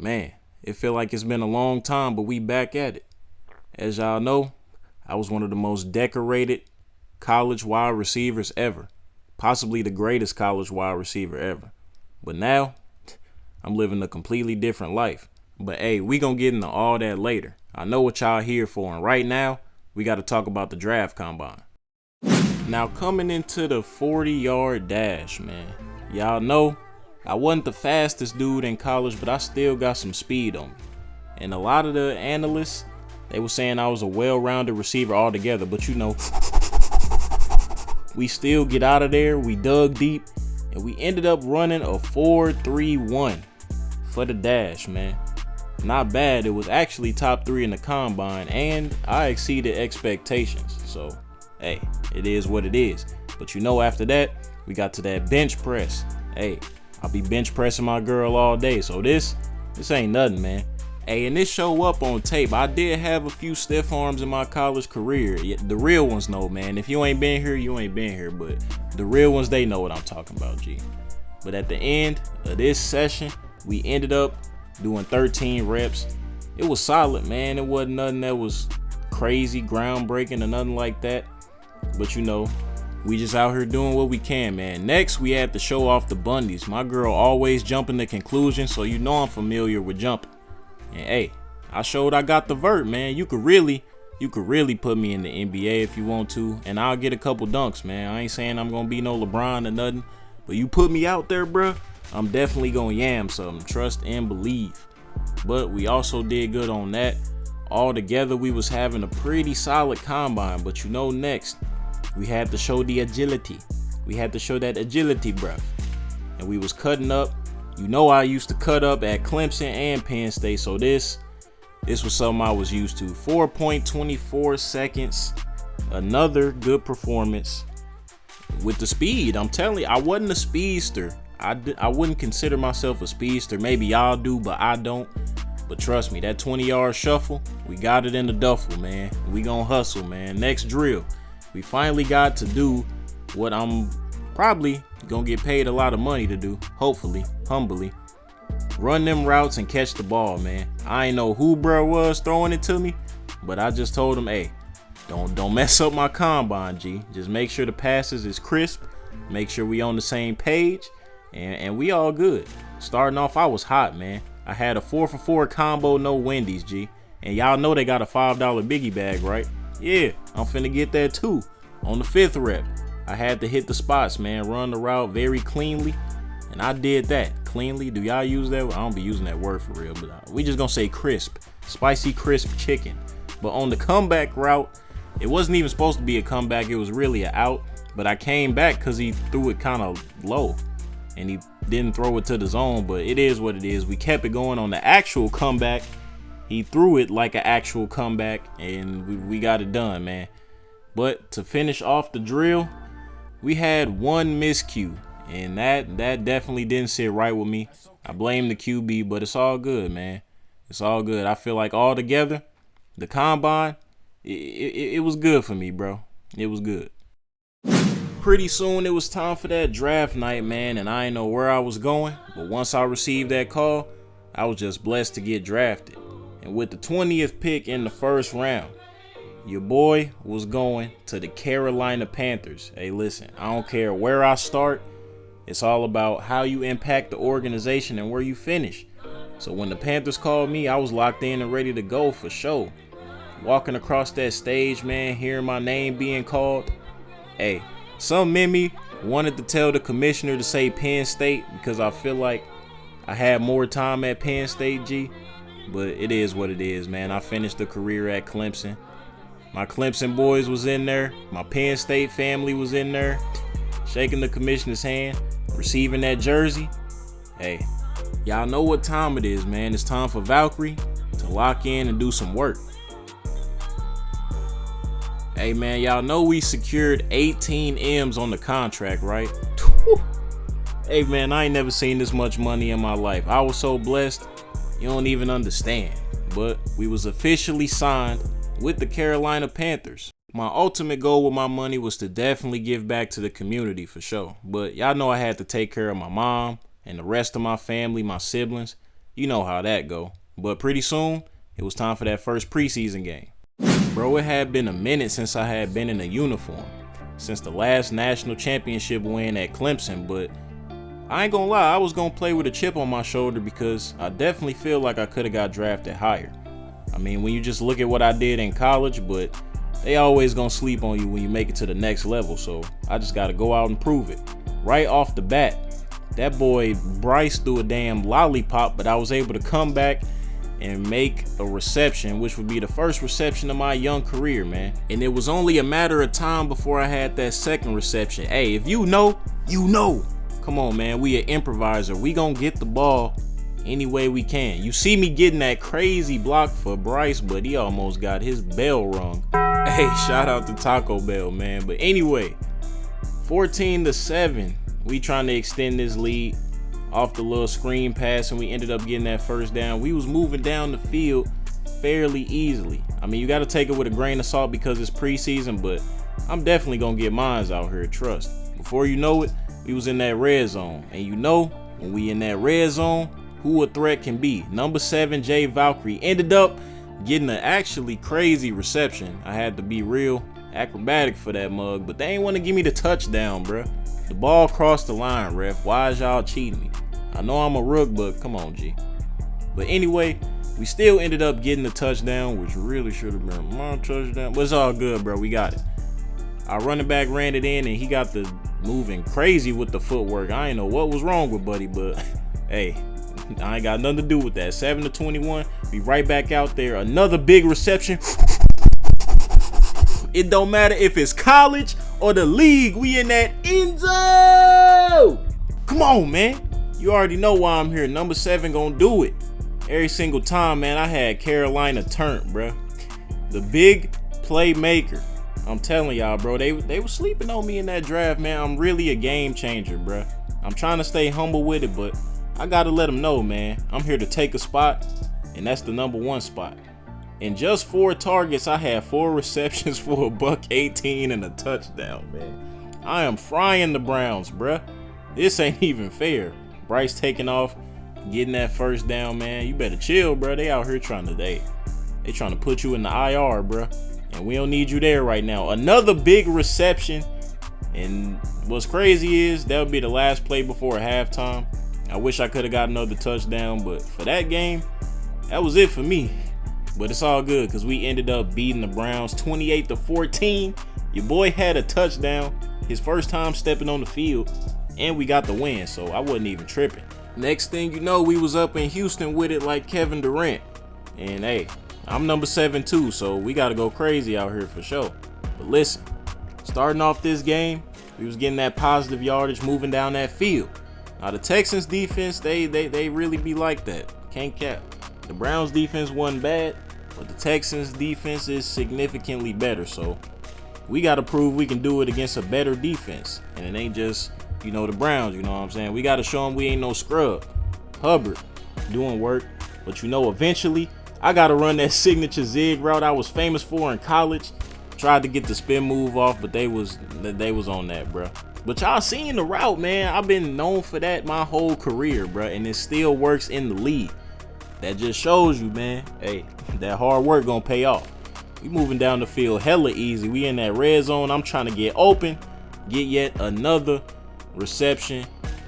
Man, it feel like it's been a long time, but we back at it. As y'all know, I was one of the most decorated college wide receivers ever. Possibly the greatest college wide receiver ever. But now, I'm living a completely different life. But hey, we gonna get into all that later. I know what y'all here for, and right now, we gotta talk about the draft combine. Now coming into the 40-yard dash, man. Y'all know, I wasn't the fastest dude in college, but I still got some speed on me. And a lot of the analysts, they were saying I was a well-rounded receiver altogether, but you know, we still get out of there, we dug deep, and we ended up running a 4.31 for the dash, man. Not bad. It was actually top 3 in the combine, and I exceeded expectations. So, hey, it is what it is. But you know, after that, we got to that bench press. Hey, I'll be bench pressing my girl all day. So this ain't nothing, man. Hey, and this show up on tape. I did have a few stiff arms in my college career. The real ones know, man. If you ain't been here, you ain't been here. But the real ones, they know what I'm talking about, G. But at the end of this session, we ended up doing 13 reps. It was solid, man. It wasn't nothing that was crazy, groundbreaking, or nothing like that. But you know, we just out here doing what we can, man. Next, we had to show off the bundies. My girl always jumping to conclusions, so you know I'm familiar with jumping. And hey, I showed I got the vert, man. You could really put me in the NBA if you want to, and I'll get a couple dunks, man. I ain't saying I'm gonna be no LeBron or nothing, but you put me out there, bruh, I'm definitely gonna yam something. Trust and believe. But we also did good on that. All together, we was having a pretty solid combine. But you know, next, we had to show the agility. We had to show that agility, bruh. And we was cutting up. You know, I used to cut up at Clemson and Penn State, so this was something I was used to. 4.24 seconds. Another good performance with the speed. I'm telling you, I wasn't a speedster. I wouldn't consider myself a speedster. Maybe y'all do, but I don't. But trust me, that 20-yard shuffle, we got it in the duffel, man. We gonna hustle, man. Next drill, we finally got to do what I'm probably gonna get paid a lot of money to do. Hopefully, humbly, run them routes and catch the ball, man. I ain't know who bruh was throwing it to me, but I just told him, hey, don't mess up my combine, G. Just make sure the passes is crisp. Make sure we on the same page. And we all good. Starting off, I was hot, man. I had a 4-for-4 combo, no Wendy's, G. And y'all know they got a $5 biggie bag, right? Yeah, I'm finna get that too. On the 5th rep, I had to hit the spots, man. Run the route very cleanly. And I did that. Cleanly? Do y'all use that? I don't be using that word for real, but we just gonna say crisp. Spicy crisp chicken. But on the comeback route, it wasn't even supposed to be a comeback. It was really an out. But I came back because he threw it kind of low. And he didn't throw it to the zone, but it is what it is. We kept it going on the actual comeback. He threw it like an actual comeback, and we got it done, man. But to finish off the drill, we had one miscue, and that definitely didn't sit right with me. I blame the QB, but it's all good, man. It's all good. I feel like all together, the combine, it was good for me, bro. It was good. Pretty soon it was time for that draft night, man, and I didn't know where I was going, but once I received that call, I was just blessed to get drafted. And with the 20th pick in the first round, your boy was going to the Carolina Panthers. Hey, listen, I don't care where I start. It's all about how you impact the organization and where you finish. So when the Panthers called me, I was locked in and ready to go for sure. Walking across that stage, man, hearing my name being called, hey, some in me wanted to tell the commissioner to say Penn State because I feel like I had more time at Penn State, G. But it is what it is, man. I finished the career at Clemson. My Clemson boys was in there. My Penn State family was in there. Shaking the commissioner's hand, receiving that jersey. Hey, y'all know what time it is, man. It's time for Valkyrie to lock in and do some work. Hey, man, y'all know we secured 18 M's on the contract, right? Hey, man, I ain't never seen this much money in my life. I was so blessed, you don't even understand. But we was officially signed with the Carolina Panthers. My ultimate goal with my money was to definitely give back to the community for sure. But y'all know I had to take care of my mom and the rest of my family, my siblings. You know how that go. But pretty soon, it was time for that first preseason game. Bro, it had been a minute since I had been in a uniform, since the last national championship win at Clemson, but I ain't gonna lie, I was gonna play with a chip on my shoulder because I definitely feel like I could have got drafted higher. I mean, when you just look at what I did in college, but they always gonna sleep on you when you make it to the next level, so I just gotta go out and prove it. Right off the bat, that boy Bryce threw a damn lollipop, but I was able to come back and make a reception, which would be the first reception of my young career, man. And it was only a matter of time before I had that second reception. Hey, if you know, you know. Come on, man, we an improviser. We gonna get the ball any way we can. You see me getting that crazy block for Bryce, but he almost got his bell rung. Hey, shout out to Taco Bell, man. But anyway, 14-7, we trying to extend this lead off the little screen pass, and we ended up getting that first down. We was moving down the field fairly easily. I mean, you got to take it with a grain of salt because it's preseason, but I'm definitely gonna get mines out here, trust. Before you know it, we was in that red zone, and you know, when we in that red zone, who a threat can be. Number 7, Jay Valkyrie, ended up getting an actually crazy reception. I had to be real acrobatic for that mug, but they ain't want to give me the touchdown, bruh. The ball crossed the line, ref. Why is y'all cheating me? I know I'm a rook, but come on, G. But anyway, we still ended up getting the touchdown, which really should have been my touchdown, but it's all good, bro. We got it. Our running back ran it in, and he got the moving crazy with the footwork. I ain't know what was wrong with Buddy, but hey, I ain't got nothing to do with that. 7-21, we right back out there. Another big reception. It don't matter if it's college or the league, we in that end zone. Come on, man. You already know why I'm here. Number 7 gonna do it. Every single time, man, I had Carolina turned, bro. The big playmaker. I'm telling y'all, bro, they were sleeping on me in that draft, man. I'm really a game changer, bro. I'm trying to stay humble with it, but I gotta let them know, man. I'm here to take a spot, and that's the number 1 spot. In just 4 targets, I had 4 receptions for $118 and a touchdown, man. I am frying the Browns, bruh. This ain't even fair. Bryce taking off, getting that first down, man. You better chill, bruh. They out here trying to, they trying to put you in the IR, bruh. And we don't need you there right now. Another big reception. And what's crazy is that'll be the last play before halftime. I wish I could have got another touchdown, but for that game, that was it for me. But it's all good because we ended up beating the Browns 28-14. Your boy had a touchdown, his first time stepping on the field, and we got the win, so I wasn't even tripping. Next thing you know, we was up in Houston with it like Kevin Durant. And hey, I'm number 7 too, so we got to go crazy out here for sure. But listen, starting off this game, we was getting that positive yardage moving down that field. Now the Texans defense, they really be like that. Can't cap. The Browns defense wasn't bad, but the Texans defense is significantly better. So we got to prove we can do it against a better defense. And it ain't just, you know, the Browns, you know what I'm saying? We got to show them we ain't no scrub. Hubbard doing work, but you know, eventually I got to run that signature zig route I was famous for in college. Tried to get the spin move off, but they was on that, bro. But y'all seen the route, man. I've been known for that my whole career, bro, and it still works in the league. That just shows you, man, hey, that hard work gonna pay off. We moving down the field hella easy. We in that red zone. I'm trying to get open, get yet another reception.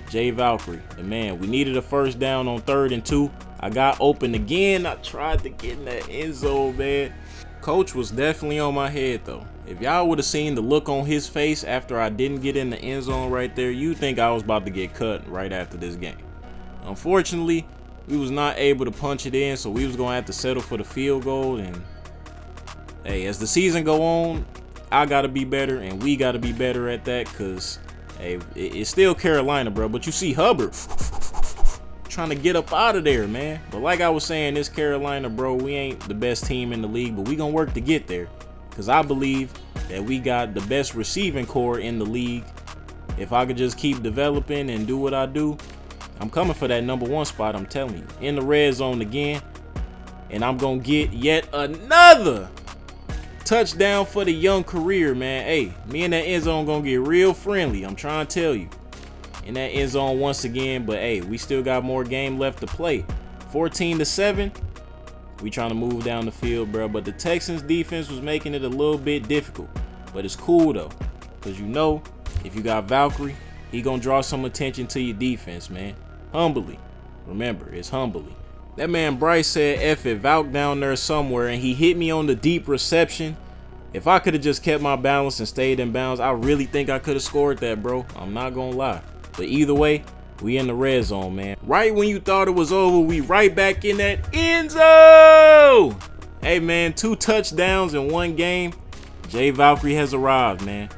Jay Valkyrie, the man. We needed a first down on 3rd and 2. I got open again. I tried to get in that end zone, man. Coach was definitely on my head, though. If y'all would have seen the look on his face after I didn't get in the end zone right there, you'd think I was about to get cut right after this game. Unfortunately, we was not able to punch it in, so we was going to have to settle for the field goal. And, hey, as the season go on, I got to be better, and we got to be better at that because, hey, it's still Carolina, bro. But you see Hubbard trying to get up out of there, man. But like I was saying, this Carolina, bro, we ain't the best team in the league, but we gonna work to get there because I believe that we got the best receiving core in the league. If I could just keep developing and do what I do, I'm coming for that number 1 spot. I'm telling you, in the red zone again, and I'm gonna get yet another touchdown for the young career, man. Hey, me and that end zone gonna get real friendly. I'm trying to tell you. In that end zone once again, but hey, we still got more game left to play. 14-7. We trying to move down the field, bro. But the Texans defense was making it a little bit difficult. But it's cool though, because you know, if you got Valkyrie, he gonna draw some attention to your defense, man. Humbly. Remember, it's humbly. That man Bryce said F it, Valk down there somewhere, and he hit me on the deep reception. If I could have just kept my balance and stayed in bounds, I really think I could have scored that, bro. I'm not gonna lie. But either way, we in the red zone, man. Right when you thought it was over, we right back in that end zone. Hey, man, 2 touchdowns in 1 game. Jay Valkyrie has arrived, man.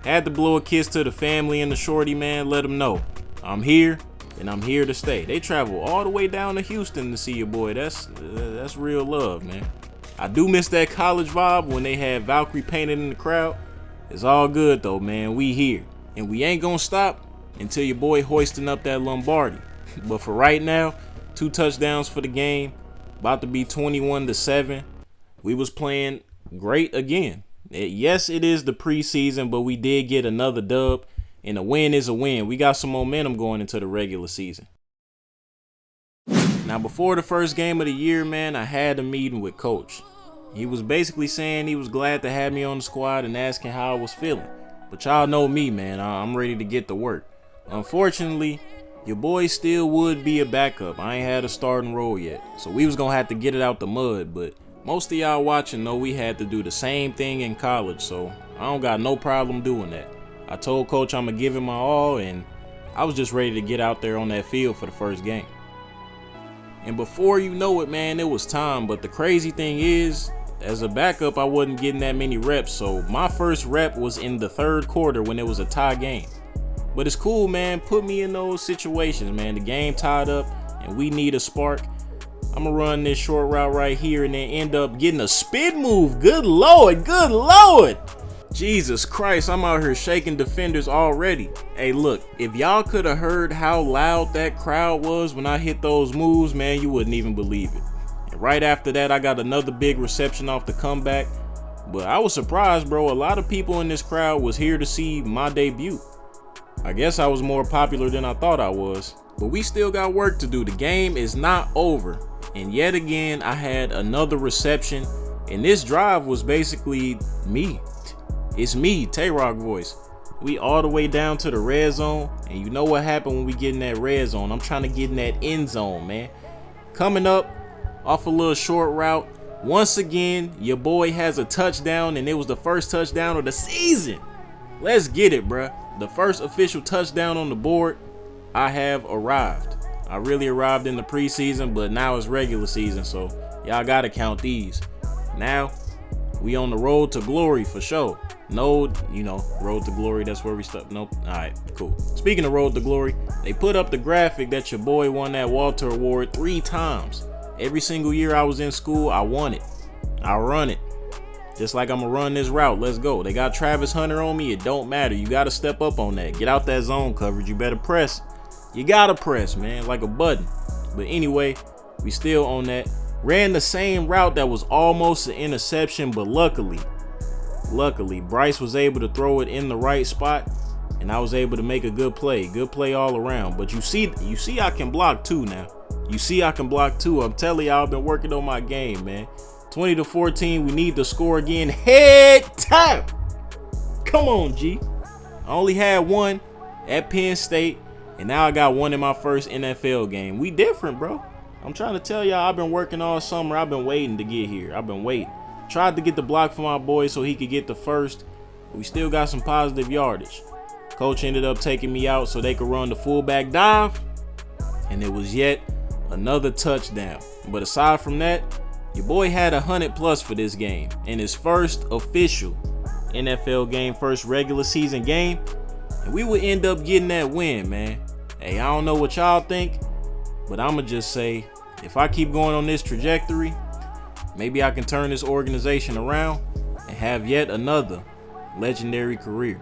Had to blow a kiss to the family and the shorty, man. Let them know I'm here and I'm here to stay. They travel all the way down to Houston to see your boy. That's real love, man. I do miss that college vibe when they had Valkyrie painted in the crowd. It's all good though, man. We here. And we ain't gonna stop until your boy hoisting up that Lombardi. But for right now, 2 touchdowns for the game. About to be 21-7. We was playing great again. Yes, it is the preseason, but we did get another dub. And a win is a win. We got some momentum going into the regular season. Now, before the first game of the year, man, I had a meeting with Coach. He was basically saying he was glad to have me on the squad and asking how I was feeling. But y'all know me, man. I'm ready to get to work. Unfortunately, your boy still would be a backup. I ain't had a starting role yet. So we was going to have to get it out the mud. But most of y'all watching know we had to do the same thing in college. So I don't got no problem doing that. I told Coach I'm going to give him my all. And I was just ready to get out there on that field for the first game. And before you know it, man, it was time. But the crazy thing is, as a backup, I wasn't getting that many reps. So my first rep was in the 3rd quarter when it was a tie game. But it's cool, man. Put me in those situations, man. The game tied up and we need a spark. I'm going to run this short route right here and then end up getting a spin move. Good Lord. Good Lord. Jesus Christ, I'm out here shaking defenders already. Hey, look, if y'all could have heard how loud that crowd was when I hit those moves, man, you wouldn't even believe it. And right after that, I got another big reception off the comeback. But I was surprised, bro. A lot of people in this crowd was here to see my debut. I guess I was more popular than I thought I was. But we still got work to do. The game is not over. And yet again, I had another reception. And this drive was basically me. It's me, Tay-Rock voice. We all the way down to the red zone. And you know what happened when we get in that red zone. I'm trying to get in that end zone, man. Coming up off a little short route. Once again, your boy has a touchdown. And it was the first touchdown of the season. Let's get it, bruh. The first official touchdown on the board. I have arrived. I really arrived in the preseason, but now it's regular season. So y'all got to count these. Now we on the road to glory for sure. No, you know, road to glory, that's where we stop. Nope. All right, cool. Speaking of road to glory, they put up the graphic that your boy won that Walter Award 3 times. Every single year I was in school, I won it. I run it. Just like I'm gonna run this route. Let's go. They got Travis Hunter on me. It don't matter. You got to step up on that. Get out that zone coverage. You better press. You got to press, man, like a button. But anyway, we still on that. Ran the same route that was almost an interception, but luckily, Bryce was able to throw it in the right spot, and I was able to make a good play all around. But you see I can block too now. You see I can block too. I'm telling y'all, I've been working on my game, man. 20-14, we need to score again. Head tap. Come on, G. I only had one at Penn State, and now I got one in my first NFL game. We different, bro. I'm trying to tell y'all, I've been working all summer. I've been waiting to get here. I've been waiting. Tried to get the block for my boy so he could get the first. We still got some positive yardage. Coach ended up taking me out so they could run the fullback dive, and it was yet another touchdown. But aside from that, your boy had 100+ for this game in his first official NFL game, first regular season game, and we would end up getting that win, man. Hey, I don't know what y'all think, but I'ma just say, if I keep going on this trajectory, maybe I can turn this organization around and have yet another legendary career.